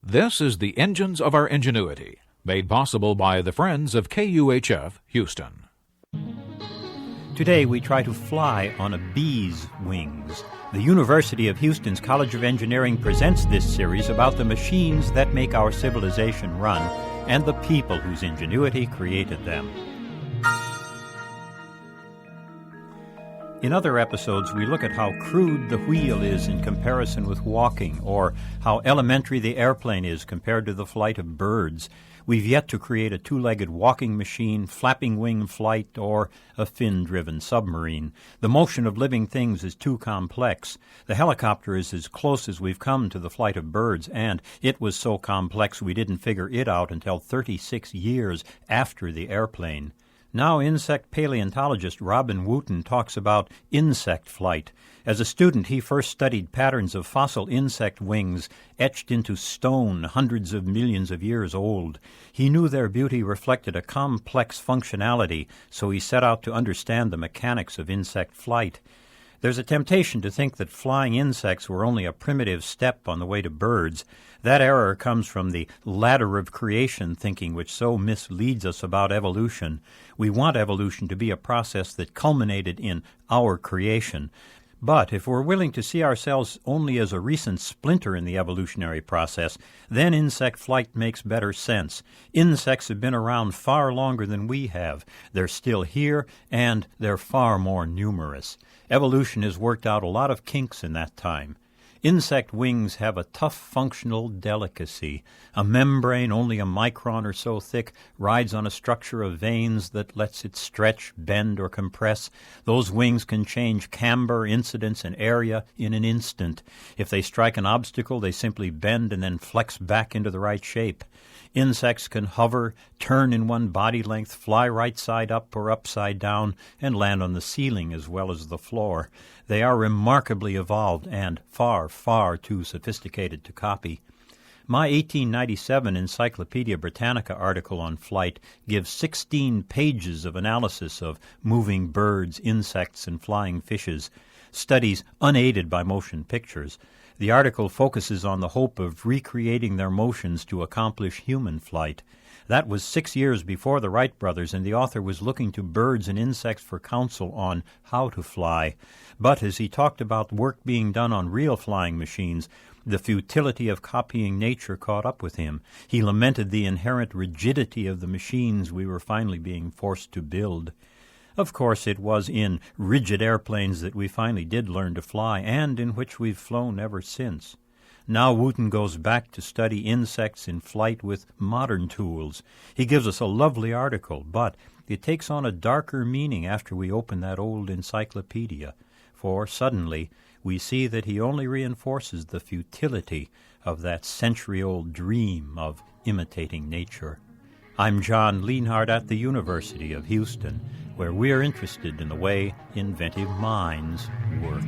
This is the Engines of Our Ingenuity, made possible by the Friends of KUHF Houston. Today we try to fly on a bee's wings. The University of Houston's College of Engineering presents this series about the machines that make our civilization run and the people whose ingenuity created them. In other episodes, we look at how crude the wheel is in comparison with walking, or how elementary the airplane is compared to the flight of birds. We've yet to create a two-legged walking machine, flapping wing flight, or a fin-driven submarine. The motion of living things is too complex. The helicopter is as close as we've come to the flight of birds, and it was so complex we didn't figure it out until 36 years after the airplane. Now insect paleontologist Robin Wooten talks about insect flight. As a student, he first studied patterns of fossil insect wings etched into stone hundreds of millions of years old. He knew their beauty reflected a complex functionality, so he set out to understand the mechanics of insect flight. There's a temptation to think that flying insects were only a primitive step on the way to birds. That error comes from the ladder of creation thinking which so misleads us about evolution. We want evolution to be a process that culminated in our creation. But if we're willing to see ourselves only as a recent splinter in the evolutionary process, then insect flight makes better sense. Insects have been around far longer than we have. They're still here, and they're far more numerous. Evolution has worked out a lot of kinks in that time. Insect wings have a tough functional delicacy. A membrane only a micron or so thick rides on a structure of veins that lets it stretch, bend, or compress. Those wings can change camber, incidence, and area in an instant. If they strike an obstacle, they simply bend and then flex back into the right shape. Insects can hover, turn in one body length, fly right side up or upside down, and land on the ceiling as well as the floor. They are remarkably evolved and far, far too sophisticated to copy. My 1897 Encyclopedia Britannica article on flight gives 16 pages of analysis of moving birds, insects, and flying fishes, studies unaided by motion pictures. The article focuses on the hope of recreating their motions to accomplish human flight. That was 6 years before the Wright brothers, and the author was looking to birds and insects for counsel on how to fly. But as he talked about work being done on real flying machines, the futility of copying nature caught up with him. He lamented the inherent rigidity of the machines we were finally being forced to build. Of course, it was in rigid airplanes that we finally did learn to fly, and in which we've flown ever since. Now Wooten goes back to study insects in flight with modern tools. He gives us a lovely article, but it takes on a darker meaning after we open that old encyclopedia, for suddenly we see that he only reinforces the futility of that century-old dream of imitating nature. I'm John Lienhardt at the University of Houston, where we are interested in the way inventive minds work.